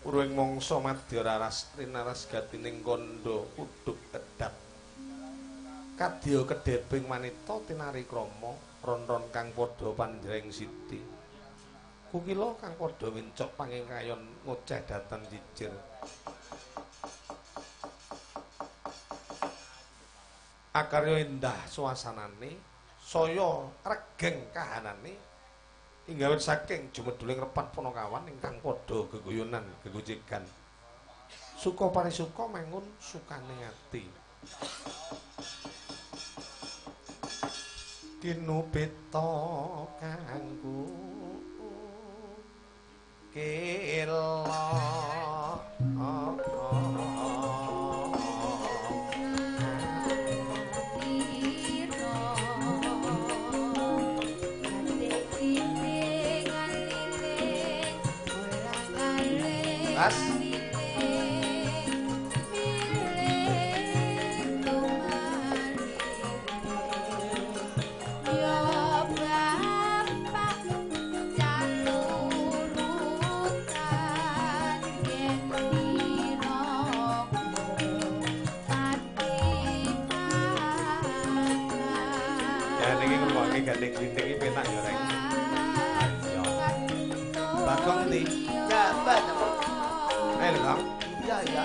Uruing mangsa madya raras rinaras gatining kandha kudhup edap. Kadya kedheping wanita tinari krama ron-ron kang padha panjreng siti. Kukila kang padha mincok pangingkayon ngoceh datan jijir. Akarya endah suasanane saya regeng kahanane inggawit saking jumeduling repat Punakawan ingkang padha gegoyonan gegojegan. Suka parisuka mengun sukane ati. Kinubeta kanggo kela As gandeng glinting iki penak ya rek. Yo. Bagong ndi? Ya, Mbak. Lho, Kang. Iya, ya.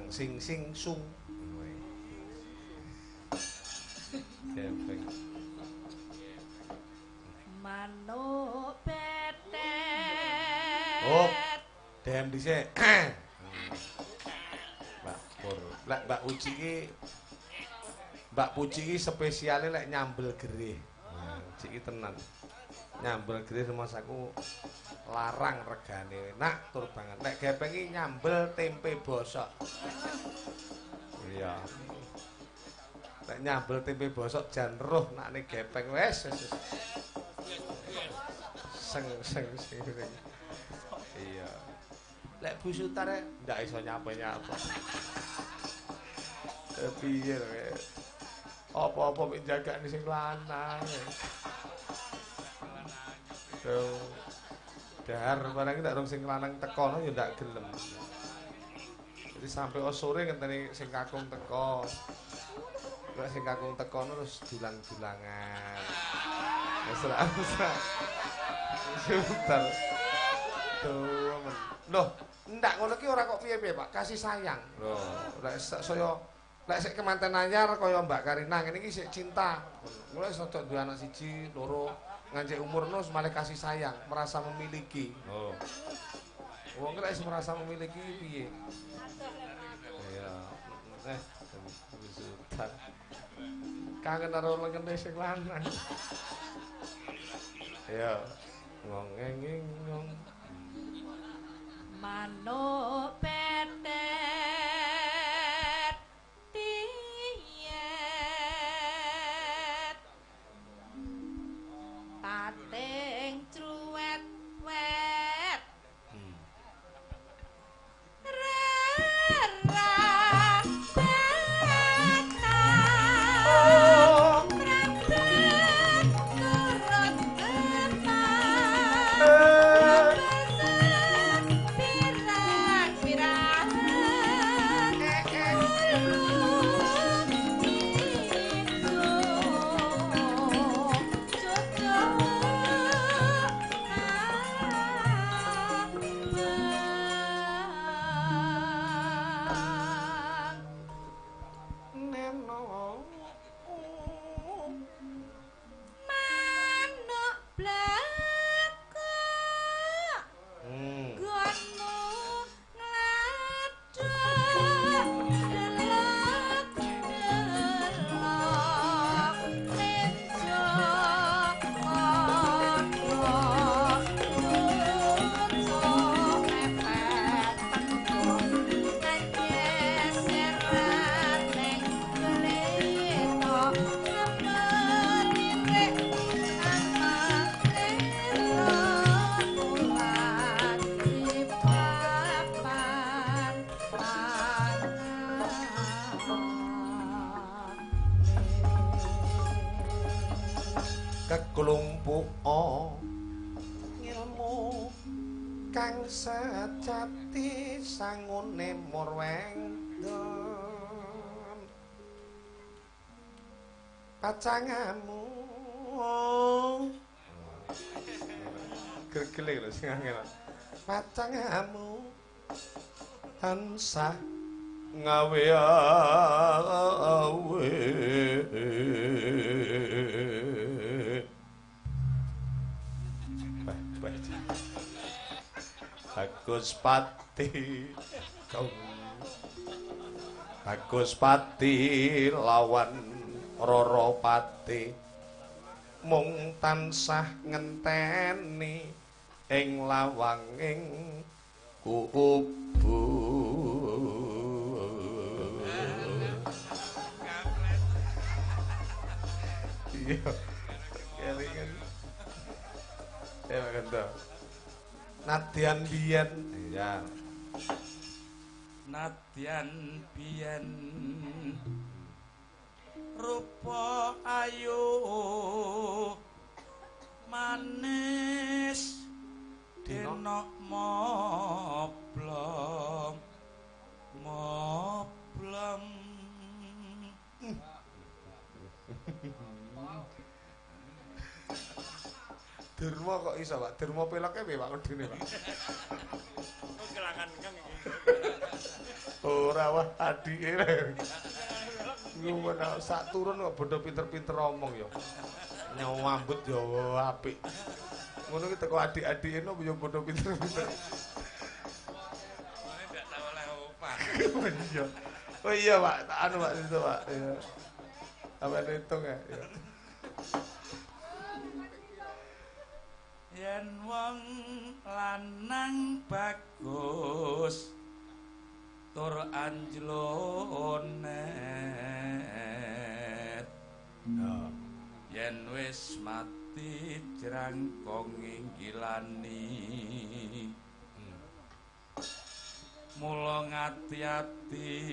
Sing sung manuk petet oh dem dhisik Mbak Pur lek Mbak Uci ki Mbak Puci ki spesiale lek nyambel gerih Uci ki tenan nyambel gerih mas aku larang regane nak tur banget nek gepeng iki nyambel tempe bosok iya nek nyambel tempe bosok jan roh nak nek gepeng wes seng iya lek Bu Sutare ndak iso nyapa-nyapa piye Apa-apa mek jagane sing lanang. Tuh. Dahar barang iki tak rung sing lanang tekono ya ndak gelem. Jadi sampai sore ngenteni sing kakung teko. Nek sing kakung teko terus dulang-dulangan. Wis ra usah. Sebentar. Tuh, men. Loh, ndak ngono ki ora kok piye-piye, Pak. Kasih sayang. Loh, lek saya lek sik kemanten anyar kaya Mbak Karina ngene iki sik cinta. Mulai sedok duwe anak siji, loro, nganjek umurno malah kasih sayang, merasa memiliki. Oh. Wong lek merasa memiliki piye? Iya. Sudah. Kangen karo lengene sing lanang. Iya. Ngong ngeng ngong. Manuk petet tiyet pating cruwet wet rera keklumpuka ngilmu kang sejati sangune murwengdon pacangamu gergele lho sing angel pacangamu tansah ngawe awe Bagus Pati Bagus Pati lawan Roro Pati mung tansah ngenteni ing lawanging kubu iya kelingan ya kento nadyan biyen iya nadyan biyen rupa ayu manis denok moblong moblong Derma kok iso, Pak? Derma peloke piye, Pak, wedine, Pak? kelangan kang iki. Ora wah adike. Ngono sak turun kok bodho pinter-pinter omong ya. Nyambut ya apik. Ngono ki teko adik-adike no ya bodho pinter-pinter. Ngene ndak tau oleh opah. Iya. Oh iya, Pak. Anu, Pak, itu, Pak. Iya. Apa hitung ya? Iya. Yen wong lanang bagus tur anjlonet yen wis mati jrangkong nginggilani mula ngati-ati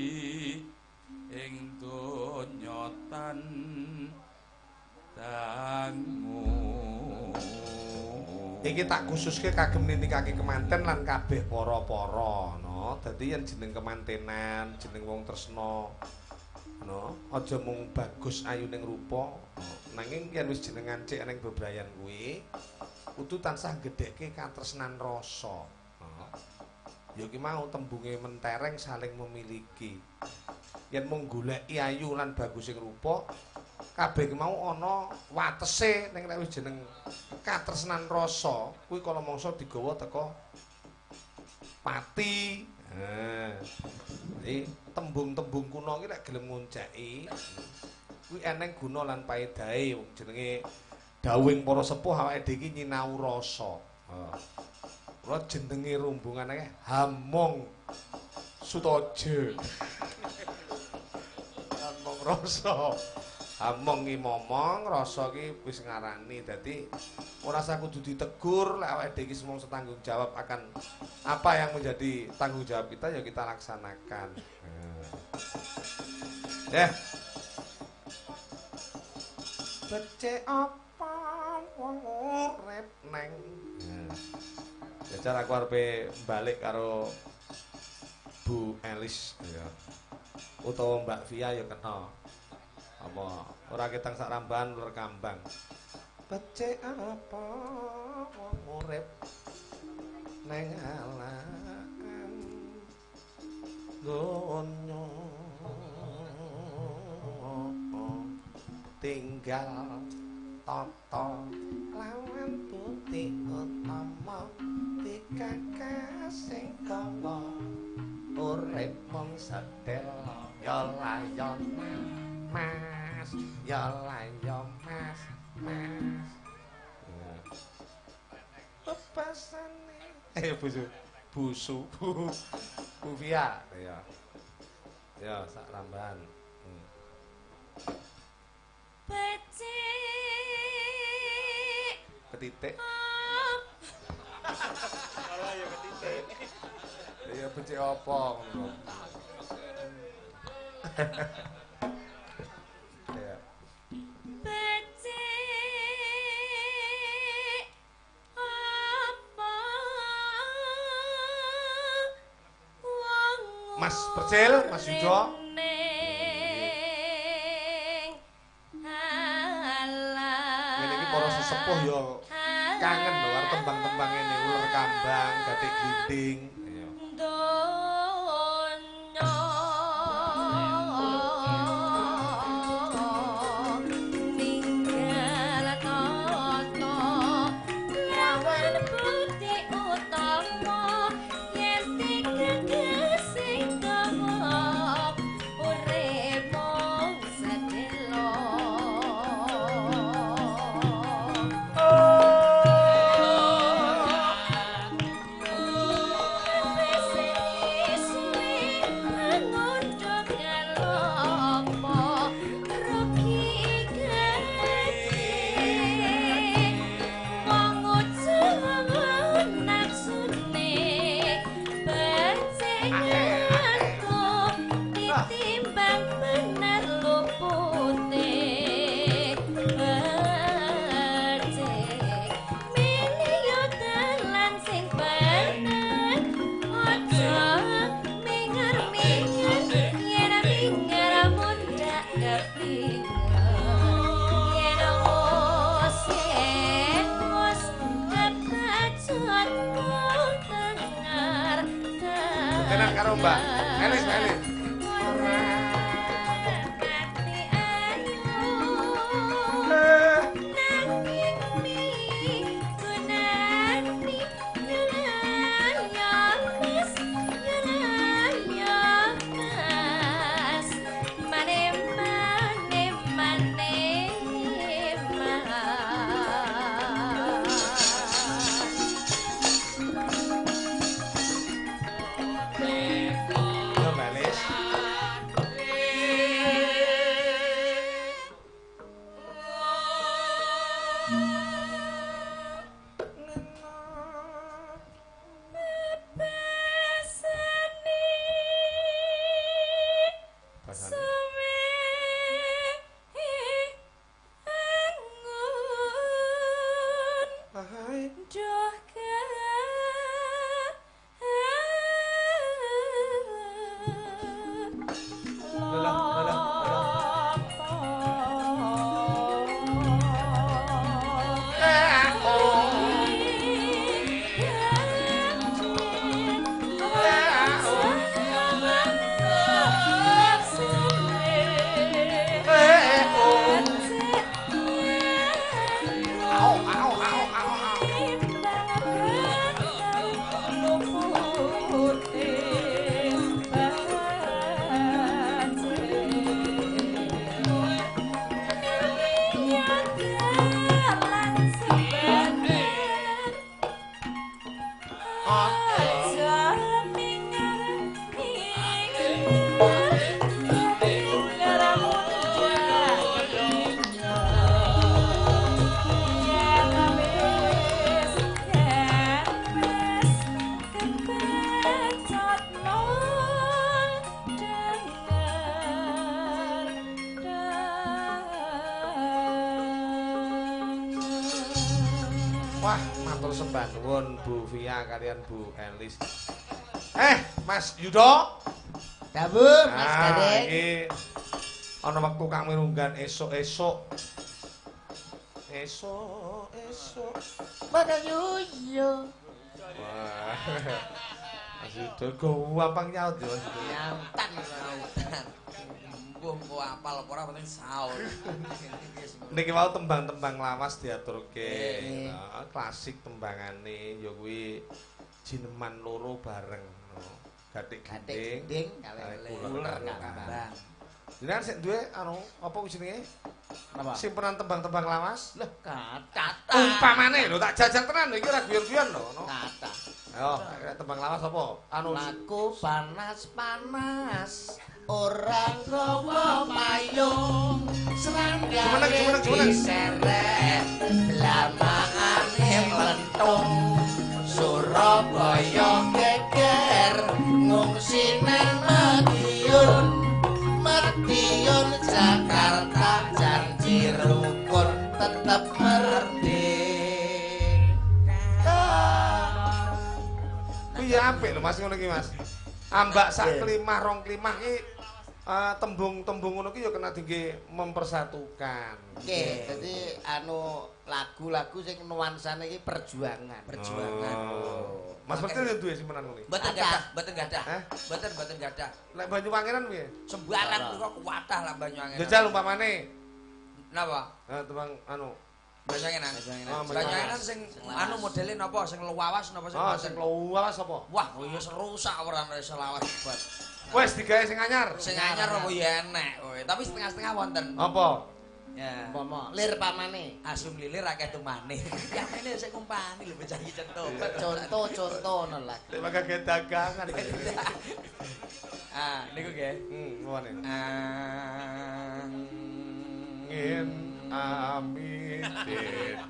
ing donya dangu. Iki tak khususke kagem nindikake kemanten lan kabeh para-para no. Dadi yen jeneng kemantenan, jeneng wong tresna no, aja mung bagus ayuning rupa, nanging yen wis jeneng ancik ning bebrayan kuwi kudu tansah gedhekke katresnan rasa. No. Ya ki mau tembunge mentereng saling memiliki. Yen mung goleki ayu lan bagusing rupa, kabeh ki mau ana watese ning nek wis jeneng katresnan rasa kuwi kala mangsa digawa teka pati. Jadi tembung-tembung kuno iki nek gelem ngonceki kuwi eneng guna lan paedahe wong jenenge dawuhing para sepuh awake dhewe iki nyinau rasa. Kula jenenge rombongan iki Hamong Sutojo. Hamong rasa. Hamong ki momong, rasa ki wis ngarani. Dadi ora usah kudu ditegur, lek awake dhewe iki semua setanggung jawab akan apa yang menjadi tanggung jawab kita ya kita laksanakan. Becik apa wong urip neng. Jajal aku arepe balik karo Bu Elis ya. Utawa Mbak Via ya kena. Apa ora ketang sak rambahan uler kambang. Becik apa wong urip neng alakan donya tinggal tata lawan putih utama dikakasing kala urip mung sedhela ya layon mas ya layon mas bebasane busu Bu Via ya sak rambahan Becik ketitik Malah ya ketitik. iya becik apa ngono ya becik apa wong Mas Percil, Mas Yudo. Ngene iki para sesepuh ya kangen lho karo tembang-tembang ngene uler kambang, gatik glinding. Tenan karo Mbak Elis, Mbak Elis. Yo Mbak Elis. Wah, matur sembah nuwun Bu Via kalian Bu Elis. Mas Yudo. Dawuh, Mas Gareng. Iki ana wektu kang mirunggan esuk-esuk. Esuk-esuk. Pada yuyo. Wah. Mas Yudo gampang nyaut ya Mas Yudo. Nyautan. Mbok apal apa ora penting saur. Niki mau tembang-tembang lawas diaturke. Nggih. Nah, klasik tembangane ya kuwi jineman loro bareng no. Gatik gending. Gending kalih Uler kambang. Jenengan sik duwe anu apa jenenge? Napa? Simpenan tembang-tembang lawas. Lho, kata. Umpamane lho tak jajal tenan lho iki ora guyon-guyon lho. No. Kata. Ayo, tembang lawas apa? Anu Laku panas-panas orang gowo payung serangga Jumeneng. seret lamaane mentung Surabaya geger ngungsi nang Madiun Jakarta janji rukun tetep merdeka. piye apik lho Mas ngono iki Mas. Ambak sak kelimah rong kelimah iki tembung-tembung ngono ki ya kena dingge mempersatukan. Nggih, dadi anu lagu-lagu sing nuansane iki perjuangan. Oh. Mas Betul ya duwe simpenan ngono iki. Mboten gadah. Hah? Mboten gadah. Lek Banyuwangenan piye? Sembarang kok kuwatah lah Banyuwangen. Jajal umpamane. Napa? Tembang anu. Banyuwangenan. Oh, Banyuwangenan sing anu modele napa sing luwawas napa sing Sing luwas apa? Wah, ya serusak ora iso lawas buat. Wes digawe sing anyar. Sing anyar apa ya enek kowe, tapi setengah-setengah wonten. Apa? Ya. Umpama lir pamane. Asum lilir akeh tumane. Ya mene sik kumpani lho bocah iki centuk. Contoh ngono lah. Lek bakal dagangan. Ah, niku nggih. Ngene. Angin Amin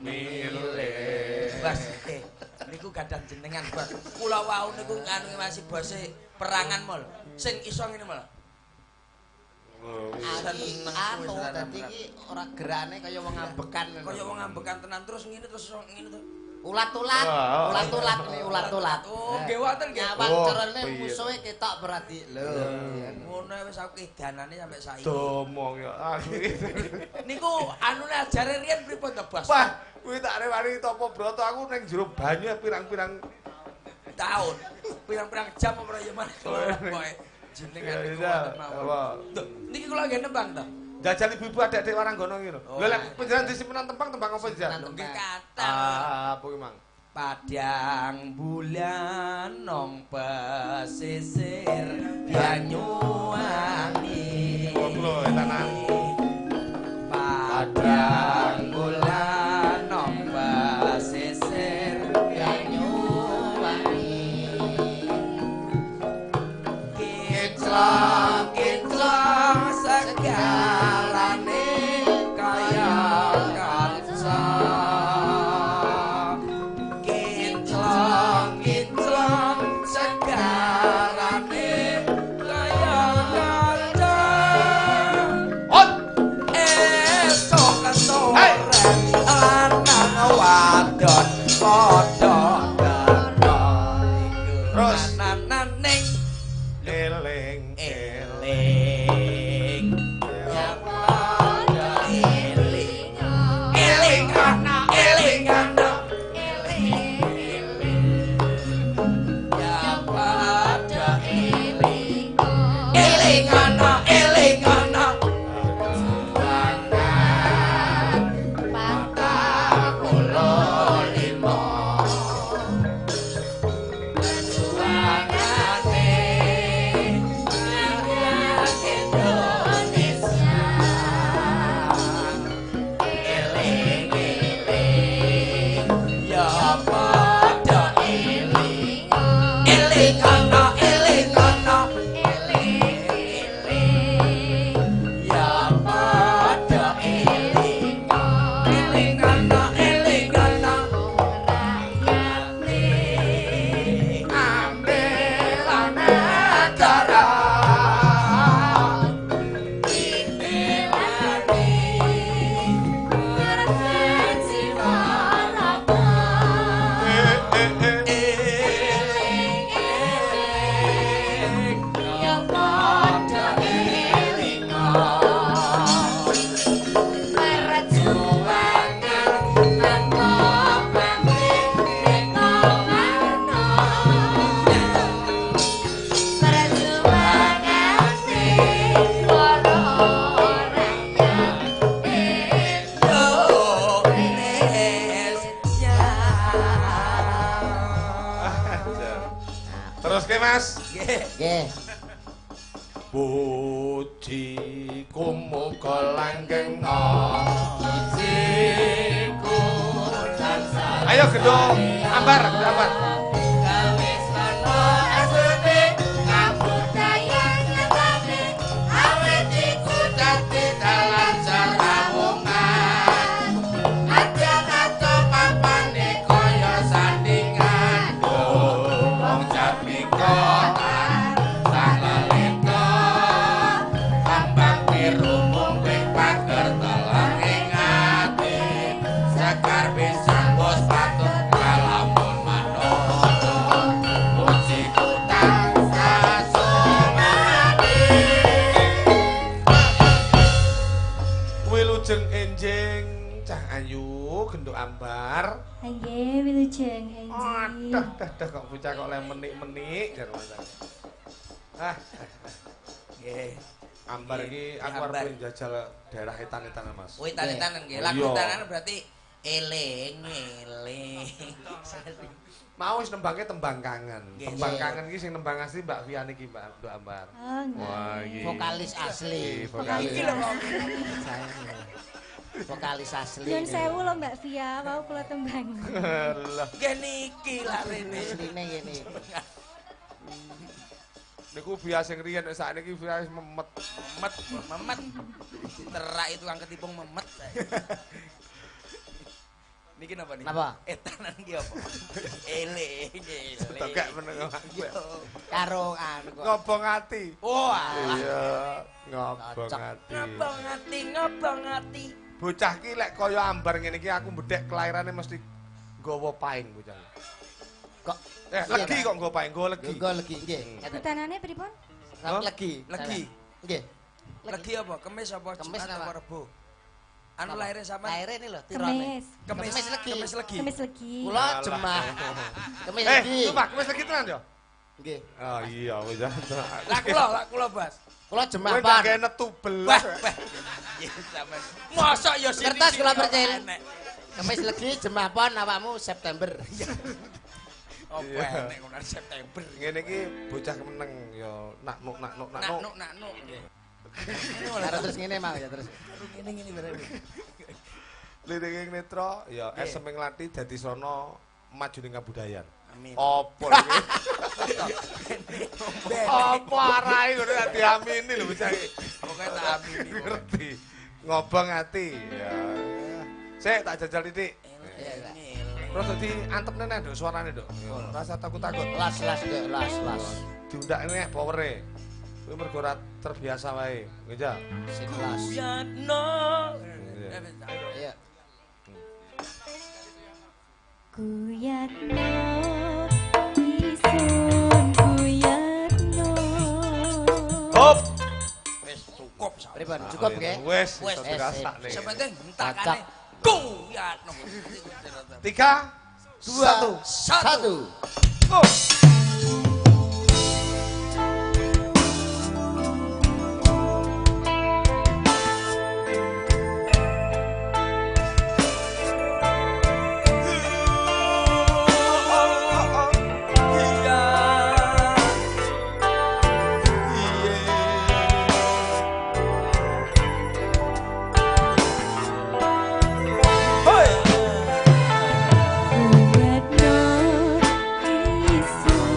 milih. Bas, niku gadah jenengan, Bas. Kula wau niku anu masih bose perangan mul. Sing iso ngene mul. Anu dadi iki ora gerane kaya wong ambekan. Kaya wong ambekan tenan terus ngene terus ngene to. Ulat-ulat nih ulat-ulat. Oh, nggih wonten nggih. Nyawang cerene musuhe ketok berarti. Lho. Ngono wis aku edanane sampe saiki. Domong ya. Niku anune ajare riyen pripun to, Bas? Wah, kuwi tak rewani Topo Broto aku ning jero banyu pirang-pirang tahun. Pirang-pirang jam apa ya man. Pokoke jenengan niku wonten mawon. Niki kula nggih nembang to. jajal ibu-ibu adek-adek Waranggono iki lho. Lha lek panjenengan disimpenan tembang apa jajal? Nggih kathah. Apa ki, Mang? Padang bulan nong pesisir Banyuwangi. Ngono tenan. Padang bulan nong pesisir Banyuwangi. Kinclong segalane kaya kaca. Kinclong segalane kaya kaca. Hot! Esok esok Mas. Nggih. Pujiku muga langgengna. Ayo gendong ambar, ambar. Genduk ambar. Nggih, wilujeng enjing. Dah kok bocah kok le menik-menik jar Mas. Nggih. Ambar iki aku arep njajal daerah etan-etanan Mas. Oh, etan-etanan nggih. Lagu etanan berarti eling. Mau wis nembangke tembang kangen. Tembang kangen iki sing nembang asli Mbak Vian iki Mbak Ambar. Wah, iki vokalis asli. Vokalis. Vokalis asli. Nyun sewu lho Mbak Via, mau kula tembang. Lah, Nggih niki larene. Asline ngene. niku biasa ngriyen nek sakniki wis memet. Terak itu kang ketipung memet. Niki napa niki? Napa? Etanan iki apa? Eling. Tokek meneng. Karo anu kok. Ngobong ati. Oh, iya, ngobong ati. Ngobong ati. Bocah ki lek kaya ambar ngene iki aku mbedhek kelairane mesti nggawa paing bocah. Kok legi kok nggawa paing, nggawa legi. Nggawa legi nggih. Etanane pripun? Legi. Nggih. Legi apa? Kemis apa? Kemis Jumat apa? apa Rebo? Anu lahirnya sampean? Lahirnya ini lho, tirone. Kemis. Kemis legi. Kemis legi. Kula jemah. Kemis legi. Sumpah, kemis legi tenan yo? Nggih. Oh iya wis. Lah kula Bas. Kula jemah Kowe pan. gak netu belas. Sampean. Mosok ya sini. Kertas kula percaya. Kemis legi jemah pon awakmu September. Apa enek ngono September. Ngene iki bocah meneng ya naknuk. Naknuk nggih. Terus ngene mau ya terus. Ngene bareng. Lirik netra ya seming lati dadi sono maju ning kabudayan. Amin. Apa iki? Apa arahe ngono tak diamini lho bocah iki. Pokoke tak amini. Ngerti. Ngobong ati. Ya. Sik tak jajal titik. Terus dadi antepne nek nduk suarane nduk. Rasa takut-takut. Las Dek. Diundakne nek powere. Kuwi mergo ora terbiasa wae. Nggih, Ja. Sin las. Yatno. Iya. Kuyatno isun kuyatno. Hop. Wis cukup sampe. Pripun? Cukup nggih? Wis Wis, iso dirasakne. Sepenting entakane. Kuyatno. 3 2 1. Go. Kuyatno isun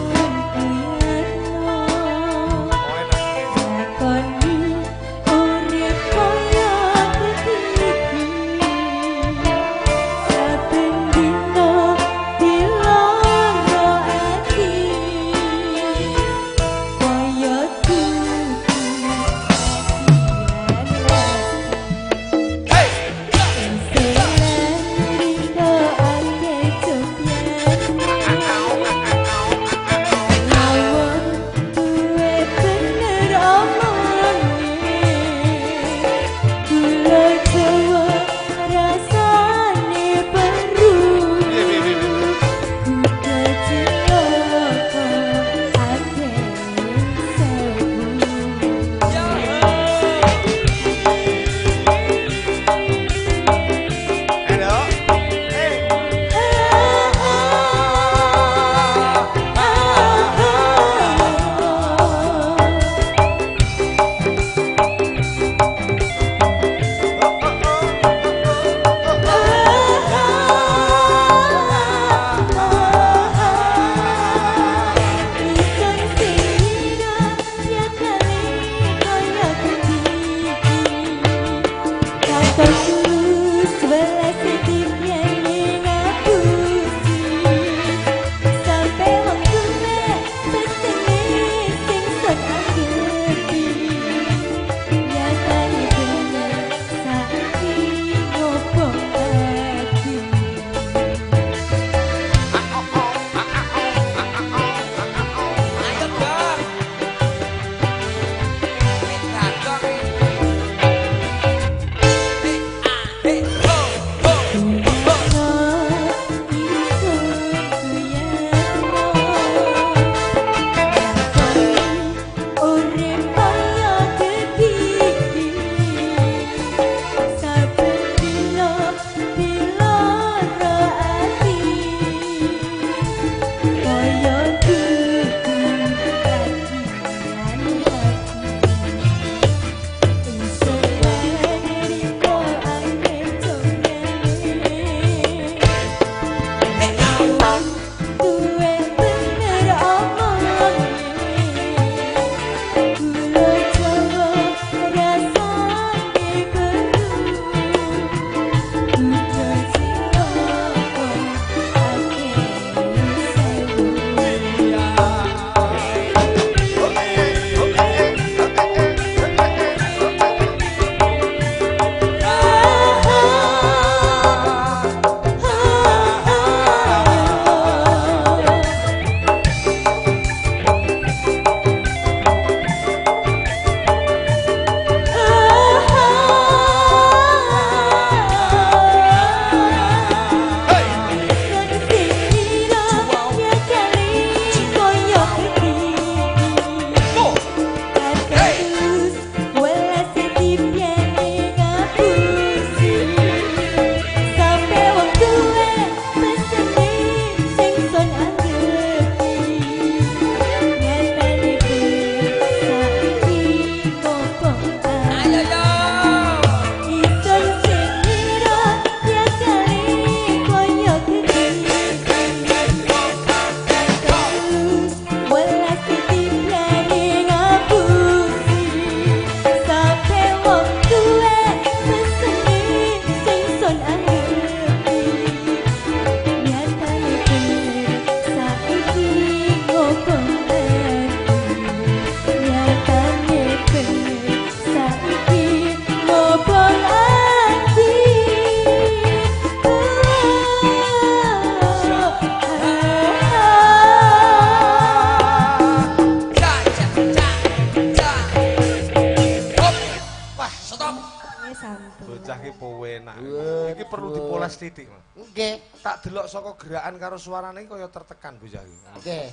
ngulas titik, Mas. Nggih. Tak delok saka gerakan karo suarane kaya tertekan bocah iki. Nggih.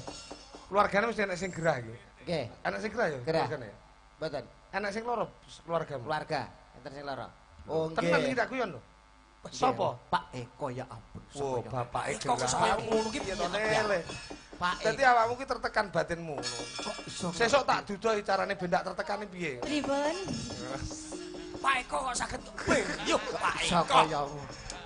Keluargane mesti enek sing gerah iki. Nggih. Enek sing gerah ya Gerah. keluargane. Mboten. Enek sing loro keluargamu. Keluarga enten sing lara. Oh nggih. Tenan iki tak guyon lho. Sopo? Pak Eko ya ampun. Wo, bapake Kok gerah. kaya ngono ki Piye piye to to? Lele? Pak Dadi awakmu ki tertekan batinmu ngono. Kok iso? Sesuk tak dudohi carane ben tak tertekane piye. Pripun? Pak Eko kok saged yo Pak Saka Eko. ya.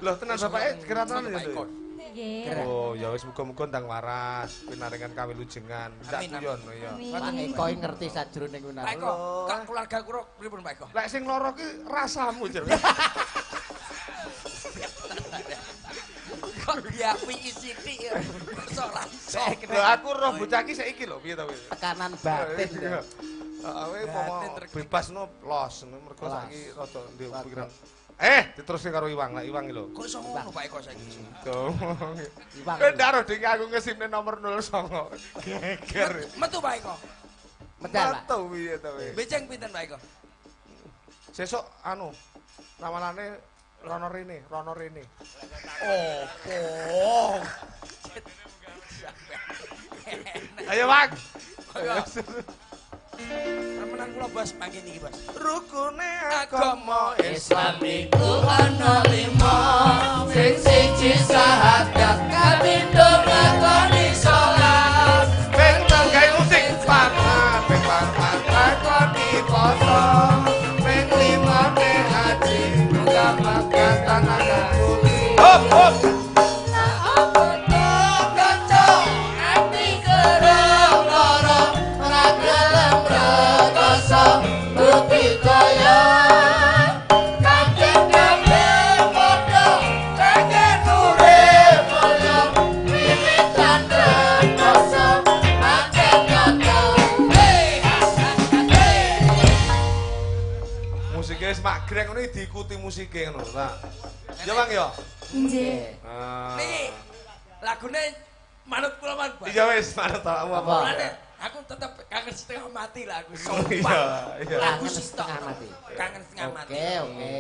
Loh tenan bapake gerah tenan ya. Pak Eko. Nggih. Oh, ya wis muga-muga ndang waras, pinaringan kawilujengan. Tak Amin, guyon ya. Pak Amin. Eko ngerti sajroning Pak kuwi. Eko, kak keluarga kula pripun Pak Eko? Lek sing loro ki rasamu, Jar. Kok diakui sithik ya. Masa ora iso. Lho aku roh bocah ki saiki lho piye to kowe. Tekanan batin. ya. Heeh, Batin pomo terkena. bebas no los mergo Los. saiki rada ndek Los. pikiran. Diteruske karo Iwang, lah Iwang iki lho. Kok iso ngono Pak Eko saiki? Tuh. Iwang. Kowe ndaro ding aku ngesimne nomor 09. Geger. Metu Pak Eko. Medal, Pak. Metu piye to kowe. Beceng pinten Pak Eko? Sesuk anu ramalane Rono Rene. Opo? Ayo, Bang. Remenan kula Bos pagi niki Bos. Rukune Agama Islam iku ana 5 sing siji syahadat kapindho nglakoni salat ping gawe musik papat, ping papat lakoni poso, ping 5 ping haji, muga makan tanah kuli. Hop hop. kanca ati kerong lara ora gelem rekoso bukti kaya kanjeng nabi padha pengen urip mulya wiwitan rekoso makan kata Musike wis magreng ngono iki diikuti musike ngono ta. Ya Bang ya. Nggih. Niki lagune manut kula man Bos. Iya wis manut awakmu apa. Mulane aku tetep kangen setengah mati lah aku. Iya, Sumpah. iya. Lagu Kangen sistok. setengah mati. Kangen setengah mati. oke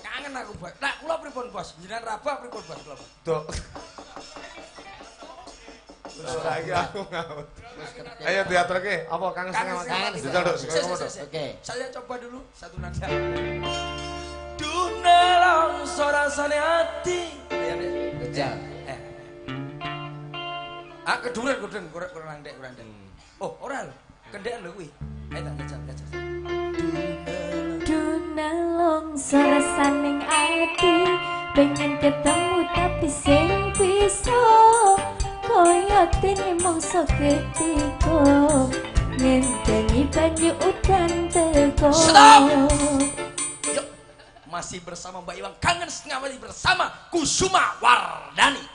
Kangen aku Bos. Nah, kula pripun Bos? Jenengan rabah pripun Bos kula? Dok. Lagi aku ngawut. Ayo diaturke apa kangen setengah mati. Kangen Jajal Dok, Si, sing si, ngono si, Dok. si. Oke. Saya coba dulu satu nada. Dune longsor rasane ati. Ya Nek. Jajal. Keduren kurang ndek. Oh, ora lho. Kendekan lho kuwi. Ayo tak jajal. Duna longsor saning ati, pengen ketemu tapi sing bisa. Kaya dene mongso ketika ngentengi banyu udan teko. Stop! Yuk, masih bersama Mbak Iwang kangen setengah mati bersama Kusuma Wardani.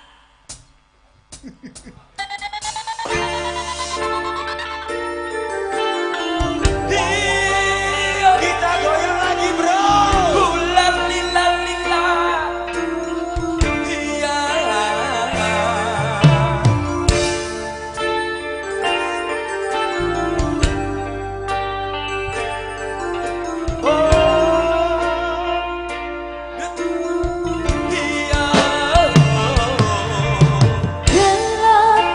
Kita goyang lagi bro. Bulan lila lila. Iya. Gelap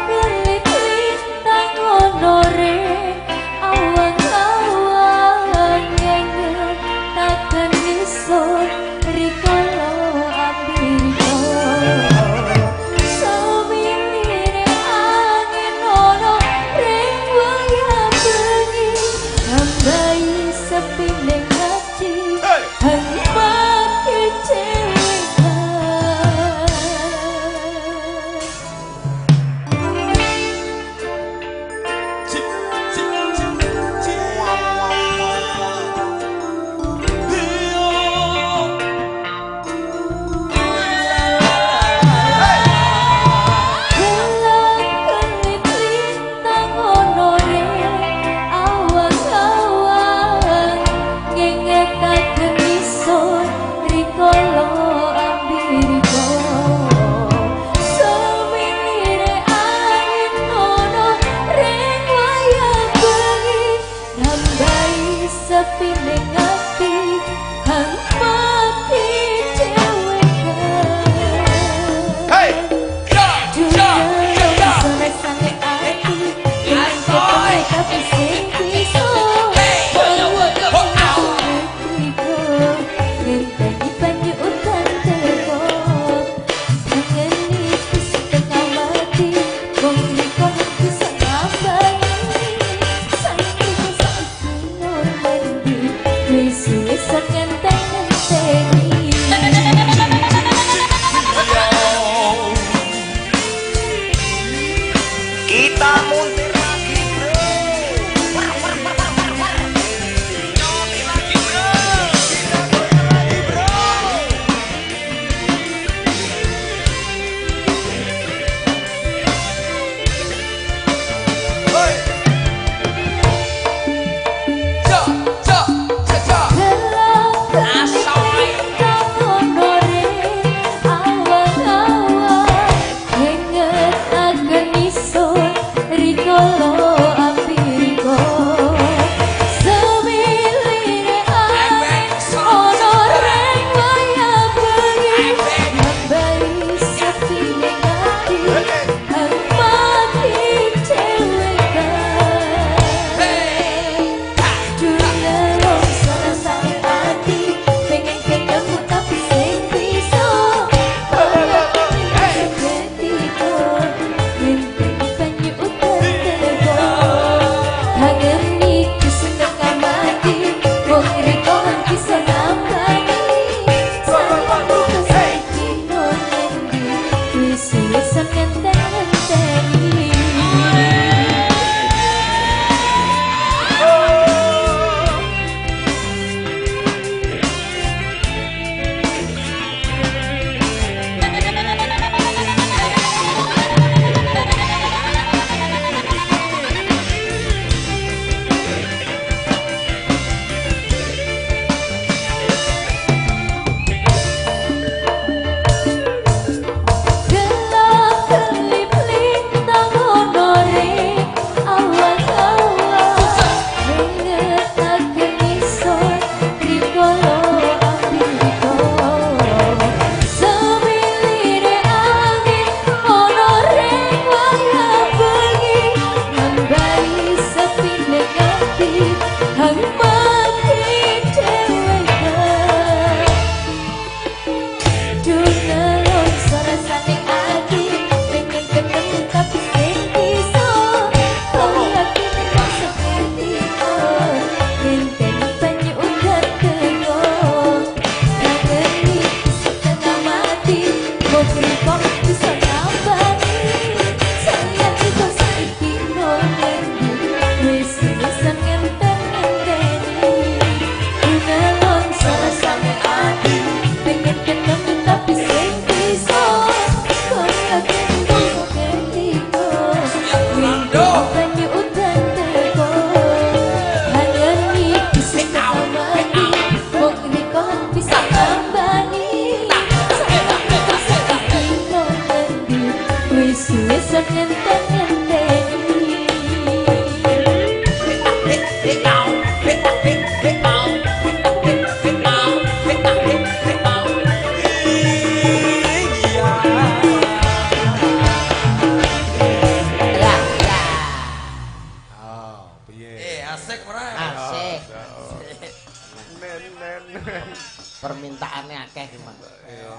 Permintaannya akeh ki, Mang. Iya.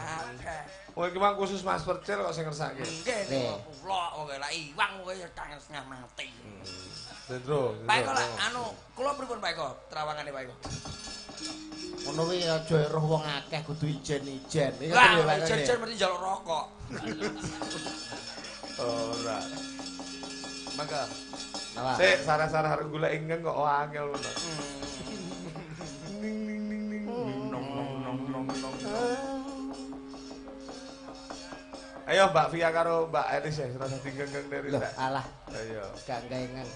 Oh iki mang khusus Mas Percil kok sing ngersake. Nggih, kula kok lak iwang kowe ya setengah mati. Dendro. Pak Eko lak anu, kula pripun Pak Eko? Trawangane Pak Eko. Ngono kuwi aja eruh wong akeh kudu ijen-ijen. Iki Lah, ijen-ijen mesti njaluk rokok. Ora. Mangga. Napa? Sik, sarah-sarah arep golek ingkang kok angel ngono. Ayo Mbak Via karo Mbak Elis ya, serasa tinggal-tinggal dari Loh, alah. Ayo. Gak gaengan.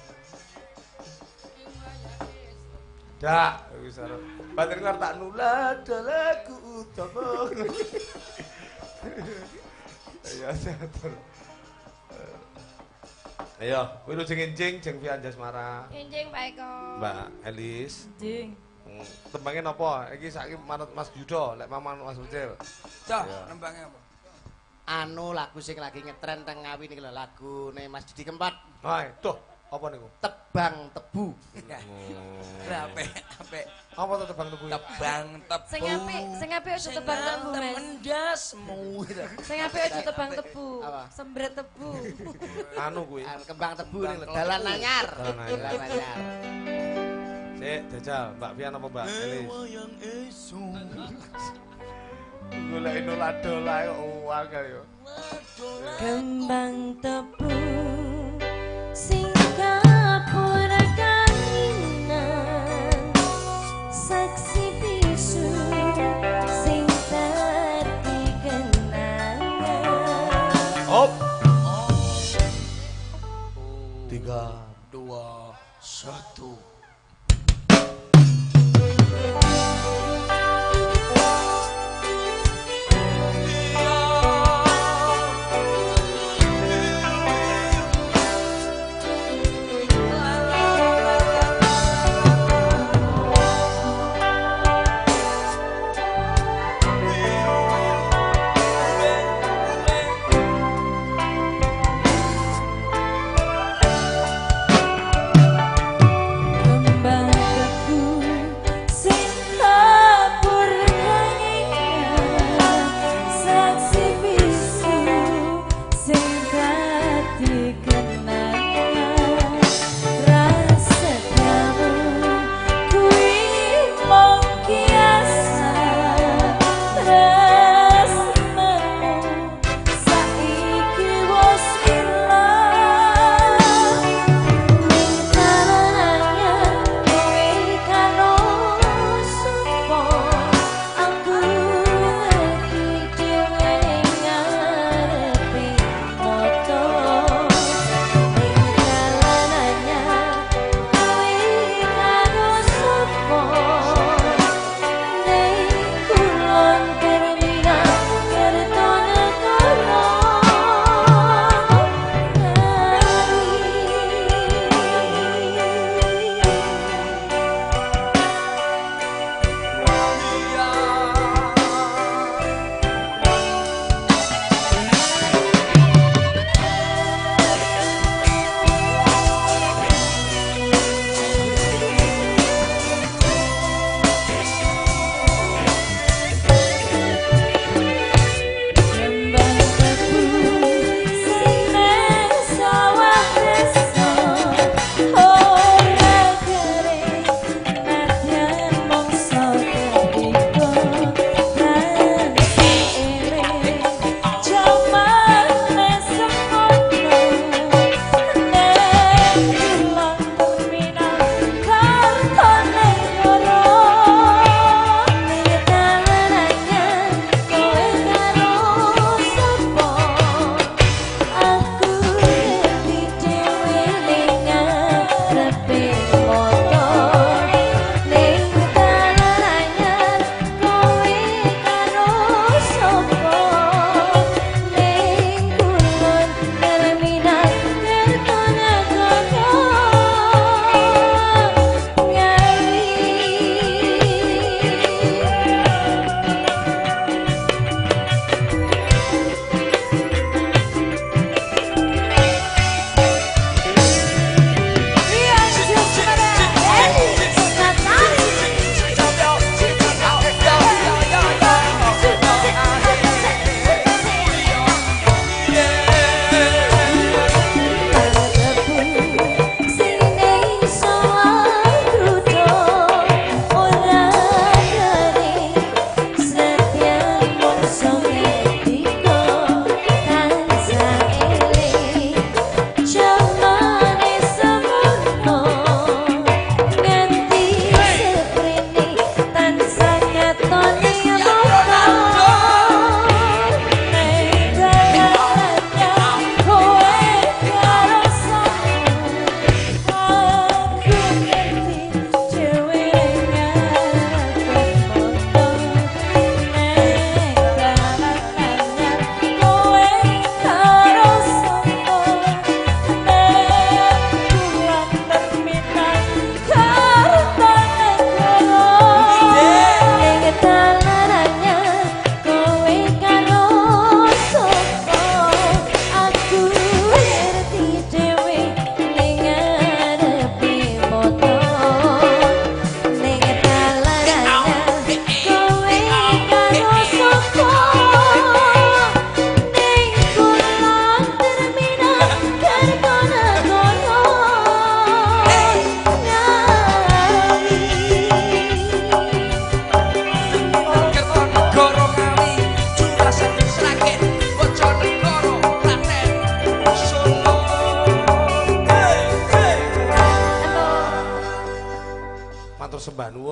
Dak, wis arep. Batin karo tak nulad lagu utama. Ayo atur. Ayo, kuwi lu jeng-jeng jeng Via Anjasmara. Enjing Pak Eko. Mbak Elis. Jeng. Tembangnya napa? Iki saiki manut Mas Yudo, lek Maman Mas Ucil. Dah, Iya. nembangnya apa? Anu lagu sing lagi ngetren teng Ngawi niki lho, lagune Mas Didi Kempot. Hai, tuh, apa niku? Tebang Tebu. Lah apik, apik. Apa tuh tebang tebu? Tebang tebu. Sing apik aja tebang tebu, Mas. Mendasmu gitu. Sing apik aja tebang tebu. Apa? Sembret tebu. Anu kuwi. Kembang Tebu nih lho, dalan anyar. Dalan anyar. Dalan anyar. Sik, jajal, Mbak Pian apa Mbak Elis? Golek dola-dola kok uang yo. Kembang tebu sing kapur kainan saksi bisu sing dadi kenangan. Hop. 3, 2, 1.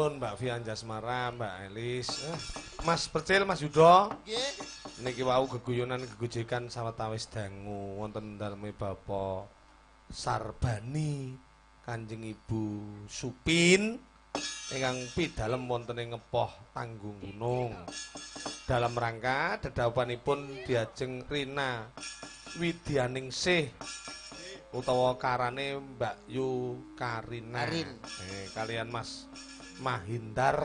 nuwun Mbak Fi Anjasmara, Mbak Elis. Mas Percil, Mas Yudo. Nggih. Niki wau geguyonan gegojekan sawetawis dangu wonten daleme Bapak Sarbani Kanjeng Ibu Supin ingkang pidalem wonten ing ngepoh Tanggung Gunung. Dalam rangka dedhawanipun diajeng Rina Widyaningsih utawa karane Mbak Yu Karina. Kalian Mas Mahindar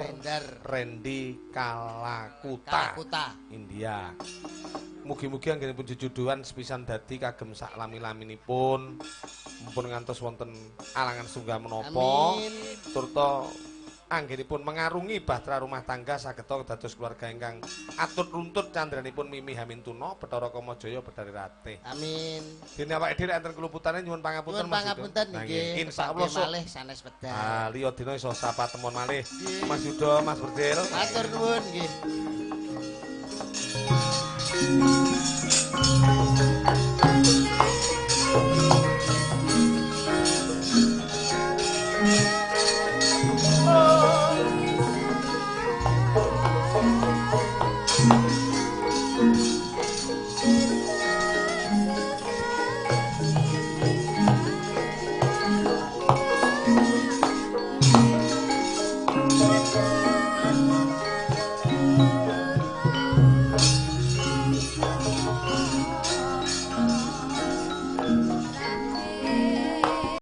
Rendi Kalakuta India. Mugi-mugi anggenipun jejuduhan sepisan dadi kagem sak lami-laminipun mumpun ngantos wonten alangan sunggah menapa turta anggenipun mengarungi bahtera rumah tangga sageta dados keluarga ingkang atut runtut candranipun Mimi Hamintuna Bathara Kamajaya Bedari Ratih. Amin. Dene awake dhewe enten keluputane nyuwun pangapunten Mas. Pangapunten nggih. Insyaallah malih sanes wedal. Liya dina iso sapa temon malih. Mas Yudo, Mas Berdil. Matur nuwun nggih.